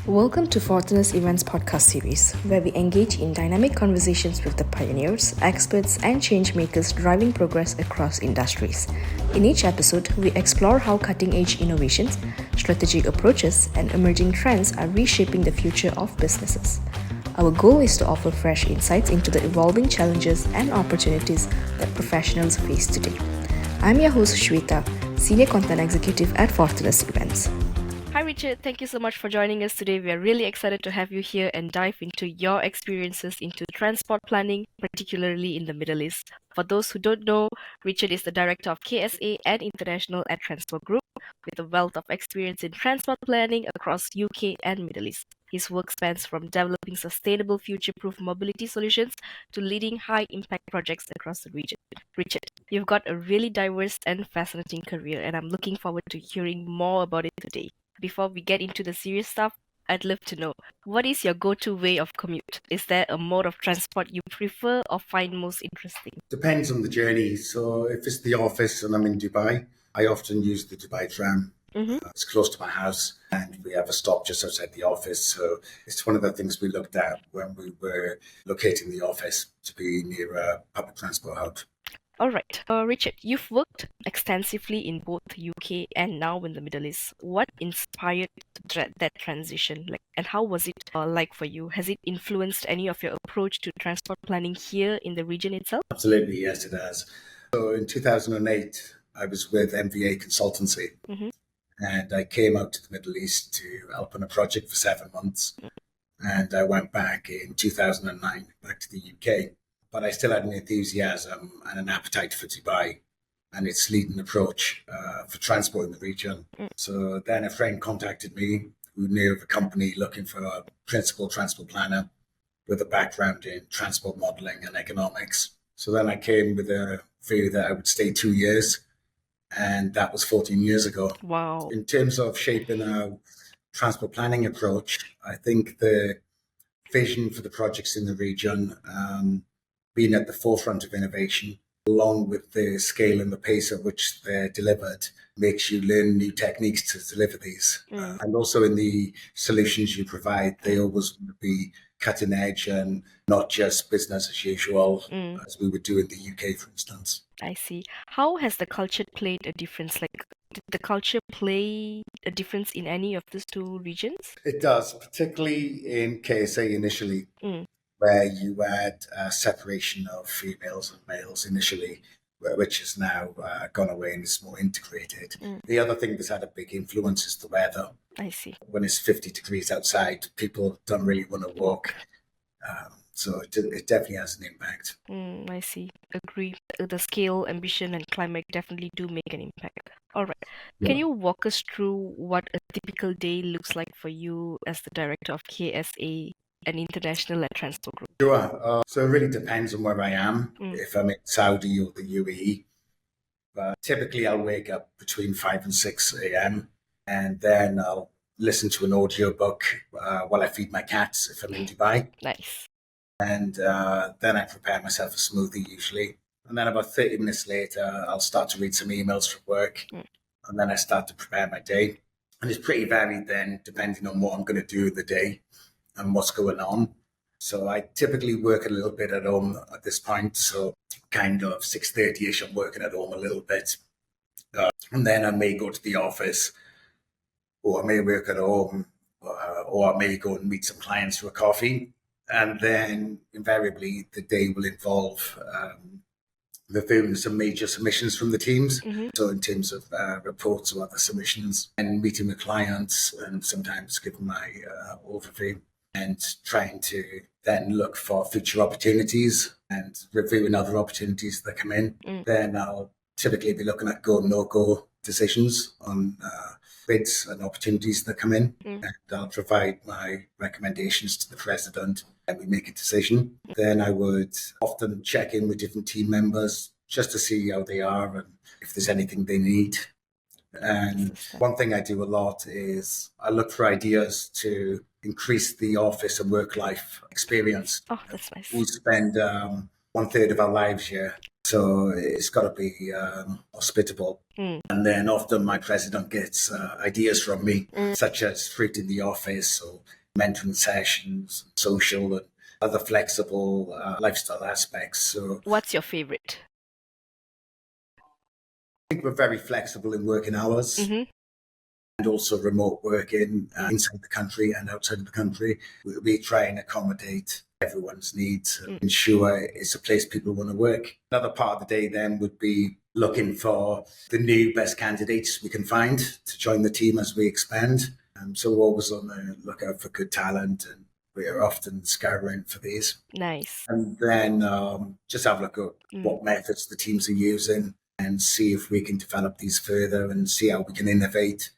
Welcome to Fortuna's Events podcast series, where we engage in dynamic conversations with the pioneers, experts, and change makers driving progress across industries. In each episode, we explore how cutting-edge innovations, strategic approaches, and emerging trends are reshaping the future of businesses. Our goal is to offer fresh insights into the evolving challenges and opportunities that professionals face today. I'm your host, Shweta, Senior Content Executive at Fortuna's Events. Hi, Richard. Thank you so much for joining us today. We are really excited to have you here and dive into your experiences into transport planning, particularly in the Middle East. For those who don't know, Richard is the director of KSA International at Transpo Group, with a wealth of experience in transport planning across UK and Middle East. His work spans from developing sustainable future-proof mobility solutions to leading high-impact projects across the region. Richard, you've got a really diverse and fascinating career, and I'm looking forward to hearing more about it today. Before we get into the serious stuff, I'd love to know, what is your go-to way of commute? Is there a mode of transport you prefer or find most interesting? Depends on the journey. So if it's the office and I'm in Dubai, I often use the Dubai tram. It's close to my house and we have a stop just outside the office. So it's one of the things we looked at when we were locating the office to be near a public transport hub. All right. Richard, you've worked extensively in both the UK and now in the Middle East. What inspired that transition? And how was it like for you? Has it influenced any of your approach to transport planning here in the region itself? Absolutely, yes, it has. So in 2008, I was with MVA Consultancy and I came out to the Middle East to help on a project for 7 months. And I went back in 2009, back to the UK. But I still had an enthusiasm and an appetite for Dubai and its leading approach for transport in the region. So then a friend contacted me who knew of a company looking for a principal transport planner with a background in transport modelling and economics. So then I came with a view that I would stay 2 years, and that was 14 years ago. Wow. In terms of shaping our transport planning approach, I think the vision for the projects in the region, being at the forefront of innovation, along with the scale and the pace at which they're delivered, makes you learn new techniques to deliver these. And also in the solutions you provide, they always want to be cutting edge and not just business as usual, as we would do in the UK, for instance. I see. How has the culture played a difference? Did the culture play a difference in any of these two regions? It does, particularly in KSA initially, where you had a separation of females and males initially, which has now gone away and is more integrated. The other thing that's had a big influence is the weather. I see. When it's 50 degrees outside, people don't really want to walk. So it definitely has an impact. I see. Agree. The scale, ambition, and climate definitely do make an impact. All right. Can you walk us through what a typical day looks like for you as the director of KSA and International at Transpo Group? Sure. So it really depends on where I am, if I'm in Saudi or the UAE. But typically I'll wake up between 5 and 6 a.m. and then I'll listen to an audiobook while I feed my cats if I'm in Dubai. Nice. And then I prepare myself a smoothie usually. And then about 30 minutes later, I'll start to read some emails from work. And then I start to prepare my day. And it's pretty varied then, depending on what I'm going to do in the day and what's going on. So I typically work a little bit at home at this point. So kind of 6:30ish, I'm working at home a little bit. And then I may go to the office, or I may work at home, or I may go and meet some clients for a coffee. And then invariably the day will involve reviewing some major submissions from the teams. So in terms of reports or other submissions, and meeting with clients and sometimes giving my overview and trying to then look for future opportunities and reviewing other opportunities that come in. Then I'll typically be looking at go, no-go decisions on bids and opportunities that come in. And I'll provide my recommendations to the president and we make a decision. Then I would often check in with different team members just to see how they are and if there's anything they need. And one thing I do a lot is I look for ideas to increase the office and work-life experience. Oh, that's nice. We spend 1/3 of our lives here. So it's got to be hospitable. And then often my president gets ideas from me, such as fruit in the office or mentoring sessions, social and other flexible lifestyle aspects. So What's your favorite? I think we're very flexible in working hours. And also remote working inside the country and outside of the country. We try and accommodate everyone's needs and ensure it's a place people want to work. Another part of the day then would be looking for the new best candidates we can find to join the team as we expand. So we're always on the lookout for good talent, and we are often scouring for these. Nice. And then just have a look at what methods the teams are using and see if we can develop these further and see how we can innovate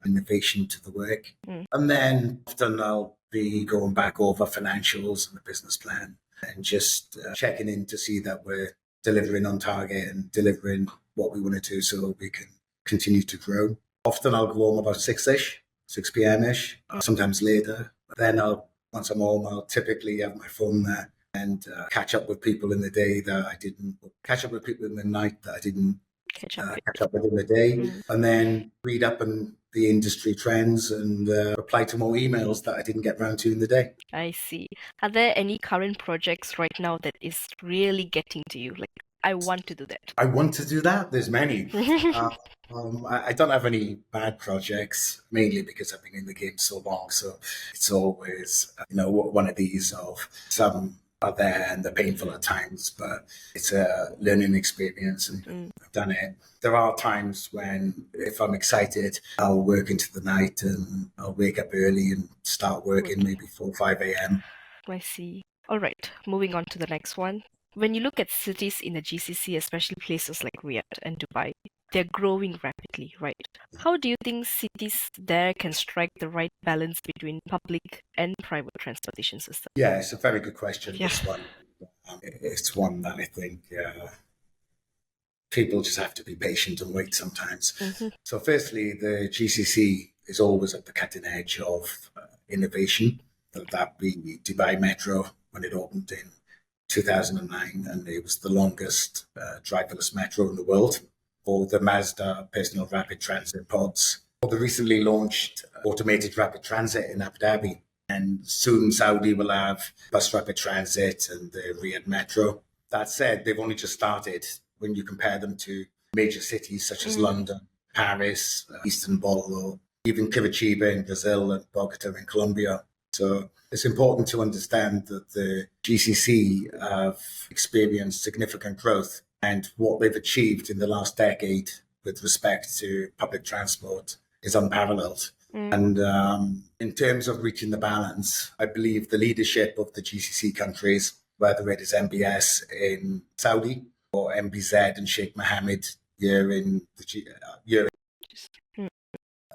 innovation to the work. And then often I'll be going back over financials and the business plan and just checking in to see that we're delivering on target and delivering what we want to do so we can continue to grow. Often I'll go home about 6 p.m.-ish, sometimes later. Then once I'm home, I'll typically have my phone there and catch up with people in the day that I didn't, catch up with people in the night that I didn't catch up with in the day, and then read up on the industry trends and reply to more emails that I didn't get round to in the day. I see. Are there any current projects right now that is really getting to you? Like, I want to do that. I want to do that. There's many. I don't have any bad projects, mainly because I've been in the game so long. So it's always, one of these of some are there and they're painful at times, but it's a learning experience and I've done it. There are times when if I'm excited, I'll work into the night and I'll wake up early and start working maybe 4 or 5 a.m. I see. All right, moving on to the next one. When you look at cities in the GCC, especially places like Riyadh and Dubai, they're growing rapidly, right? How do you think cities there can strike the right balance between public and private transportation systems? Yeah, it's a very good question, this one. It's one that I think people just have to be patient and wait sometimes. So firstly, the GCC is always at the cutting edge of innovation. That be Dubai Metro when it opened in 2009, and it was the longest driverless metro in the world. Or the Mazda personal rapid transit pods, or the recently launched automated rapid transit in Abu Dhabi. And soon Saudi will have bus rapid transit and the Riyadh Metro. That said, they've only just started when you compare them to major cities such as London, Paris, Istanbul, or even Curitiba in Brazil and Bogota in Colombia. So it's important to understand that the GCC have experienced significant growth, and what they've achieved in the last decade with respect to public transport is unparalleled. And in terms of reaching the balance, I believe the leadership of the GCC countries, whether it is MBS in Saudi or MBZ and Sheikh Mohammed here in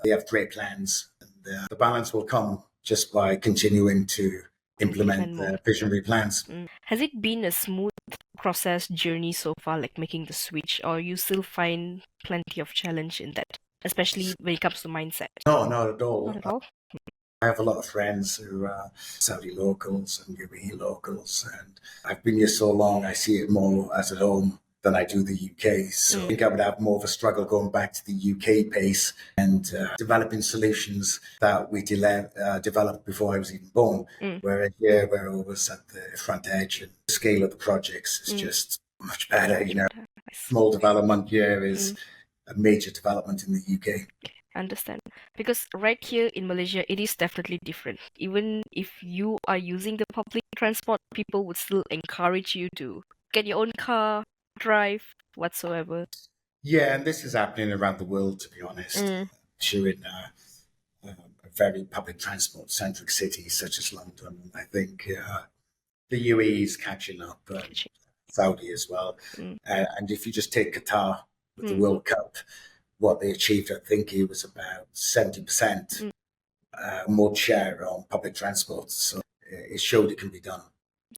they have great plans. And the balance will come just by continuing to implement the visionary plans. Has it been a smooth process journey so far, like making the switch, or you still find plenty of challenge in that, especially when it comes to mindset? No, not at all. Not at all? I have a lot of friends who are Saudi locals and UAE locals, and I've been here so long, I see it more as at home than I do the UK. So I think I would have more of a struggle going back to the UK pace and developing solutions that we developed before I was even born. Whereas here, we're always at the front edge, and the scale of the projects is just much better. Small development here is a major development in the UK. Understand. Because right here in Malaysia, it is definitely different. Even if you are using the public transport, people would still encourage you to get your own car, drive, whatsoever. Yeah, and this is happening around the world, to be honest. Sure, in a very public transport centric city such as London, I think the UAE is catching up, Saudi as well. And if you just take Qatar with the World Cup, what they achieved, I think it was about 70% more share on public transport. So it showed it can be done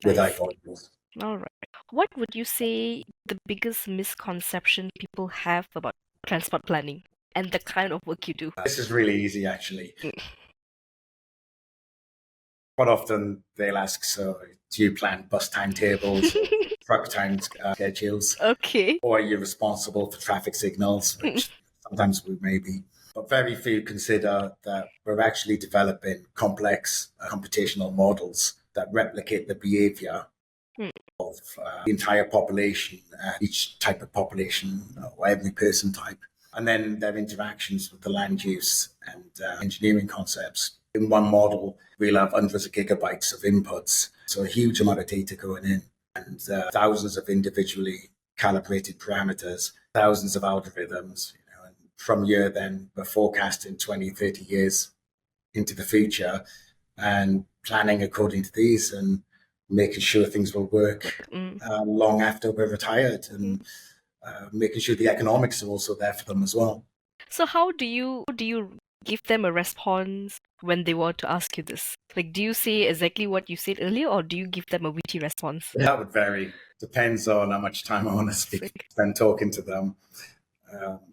without volumes. All right. What would you say the biggest misconception people have about transport planning and the kind of work you do? This is really easy, actually. Quite often they'll ask, so do you plan bus timetables, truck time schedules, Okay. or you're responsible for traffic signals, which sometimes we may be. But very few consider that we're actually developing complex computational models that replicate the behavior of the entire population, each type of population, or every person type, and then their interactions with the land use and engineering concepts. In one model, we'll have hundreds of gigabytes of inputs, so a huge amount of data going in, and thousands of individually calibrated parameters, thousands of algorithms. And from here, then we're forecasting 20, 30 years into the future and planning according to these and making sure things will work long after we're retired, and making sure the economics are also there for them as well. So how do you give them a response when they want to ask you this? Like, do you say exactly what you said earlier, or do you give them a witty response? That would vary. Depends on how much time I want to spend talking to them,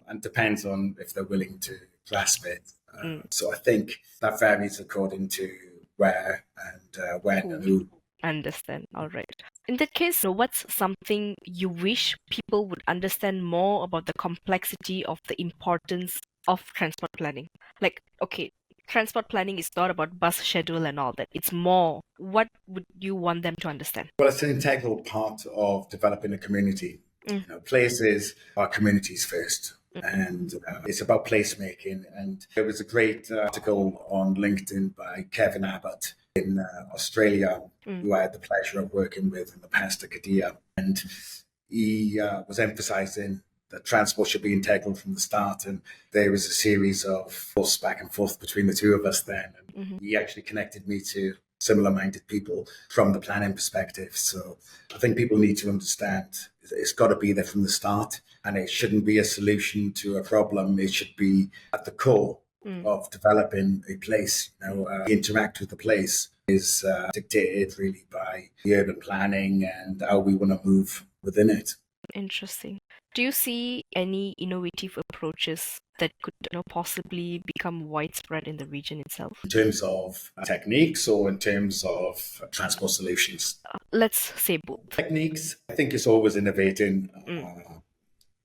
and depends on if they're willing to grasp it. So I think that varies according to where and when and who. Understand. All right. In that case, what's something you wish people would understand more about the complexity of the importance of transport planning? Like, okay, transport planning is not about bus schedule and all that. It's more. What would you want them to understand? Well, it's an integral part of developing a community. Places are communities first. And it's about placemaking. And there was a great article on LinkedIn by Kevin Abbott in Australia, who I had the pleasure of working with in the past at Kadia. And he was emphasizing that transport should be integral from the start. And there was a series of force back and forth between the two of us then. And he actually connected me to similar-minded people from the planning perspective. So I think people need to understand it's got to be there from the start, and it shouldn't be a solution to a problem. It should be at the core of developing a place. Interact with the place is dictated really by the urban planning and how we want to move within it. Interesting. Do you see any innovative approaches that could possibly become widespread in the region itself? In terms of techniques or in terms of transport solutions? Let's say both. Techniques, I think, is always innovating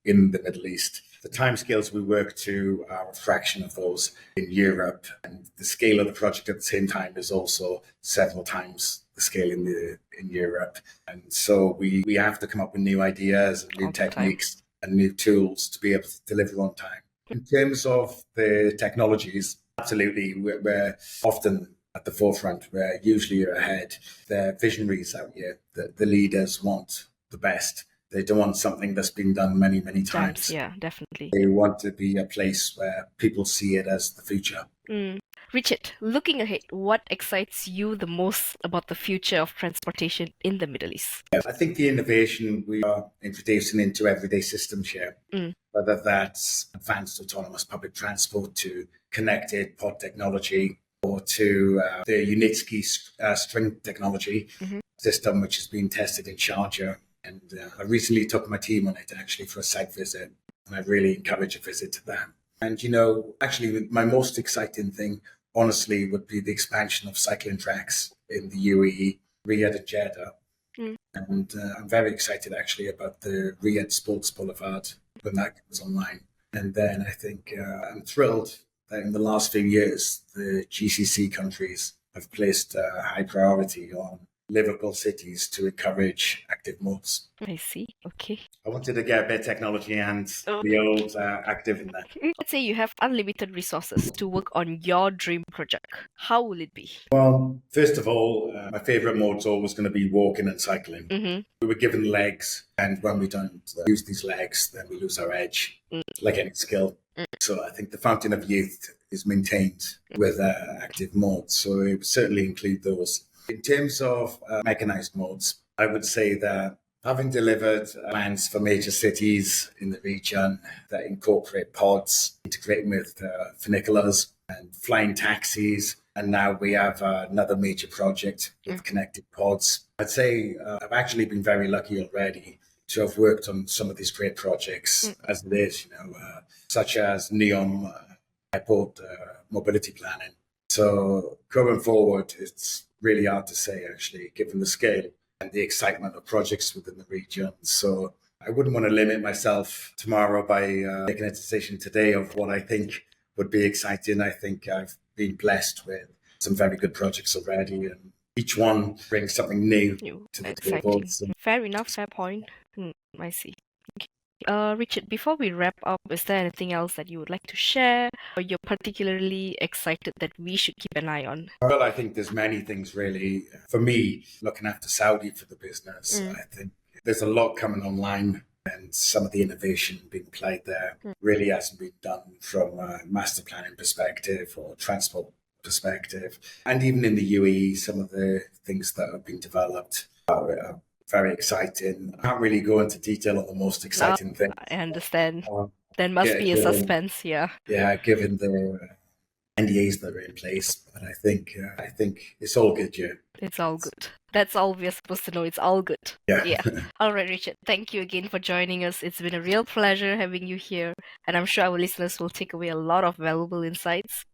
in the Middle East. The timescales we work to are a fraction of those in Europe, and the scale of the project at the same time is also several times the scale in Europe. And so we have to come up with new ideas and new techniques and new tools to be able to deliver on time. In terms of the technologies, absolutely, we're often at the forefront. We're usually ahead. They're visionaries out here. The leaders want the best. They don't want something that's been done many, many times. Yeah, definitely. They want to be a place where people see it as the future. Richard, looking ahead, what excites you the most about the future of transportation in the Middle East? I think the innovation we are introducing into everyday systems here, whether that's advanced autonomous public transport to connected pod technology or to the Unitsky string technology system, which is being tested in Sharjah. And I recently took my team on it actually for a site visit, and I really encourage a visit to that. And, actually my most exciting thing, honestly, would be the expansion of cycling tracks in the UAE, Riyadh and Jeddah. And I'm very excited actually about the Riyadh Sports Boulevard when that comes online. And then I think I'm thrilled that in the last few years, the GCC countries have placed a high priority on livable cities to encourage active modes. I see. Okay. I wanted to get a bit of technology and the old active in there. Let's say you have unlimited resources to work on your dream project. How will it be? Well, first of all, my favorite mode's always going to be walking and cycling. We were given legs, and when we don't use these legs, then we lose our edge, like any skill. So I think the fountain of youth is maintained with active modes. So it would certainly include those. In terms of mechanized modes, I would say that having delivered plans for major cities in the region that incorporate pods, integrating with funiculars and flying taxis, and now we have another major project with connected pods. I'd say I've actually been very lucky already to have worked on some of these great projects as it is, such as NEOM airport mobility planning. So going forward, it's really hard to say, actually, given the scale. and the excitement of projects within the region. So I wouldn't want to limit myself tomorrow by making a decision today of what I think would be exciting. I think I've been blessed with some very good projects already, and each one brings something new to the table. Exciting. So, Fair enough, fair point. I see. Richard, before we wrap up, is there anything else that you would like to share, or you're particularly excited that we should keep an eye on? well, I think there's many things really. For me, looking after Saudi for the business, I think there's a lot coming online, and some of the innovation being applied there really hasn't been done from a master planning perspective or transport perspective. And even in the UAE, some of the things that have been developed are very exciting. I can't really go into detail on the most exciting thing. I understand. There must be a suspense, yeah. Yeah, given the NDAs that are in place, but I think it's all good, yeah. It's all good. That's all we're supposed to know. It's all good. Yeah. All right, Richard. Thank you again for joining us. It's been a real pleasure having you here, and I'm sure our listeners will take away a lot of valuable insights.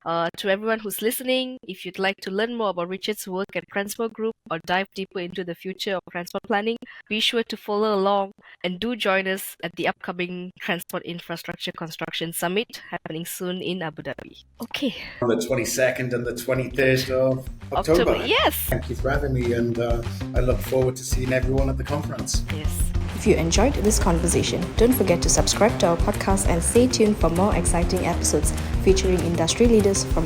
To everyone who's listening, if you'd like to learn more about Richard's work at Transpo Group or dive deeper into the future of transport planning, be sure to follow along and do join us at the upcoming Transport Infrastructure Construction Summit happening soon in Abu Dhabi. Okay. On the 22nd and the 23rd of October. Yes. Thank you for having me, and I look forward to seeing everyone at the conference. Yes. If you enjoyed this conversation, don't forget to subscribe to our podcast and stay tuned for more exciting episodes featuring industry leaders from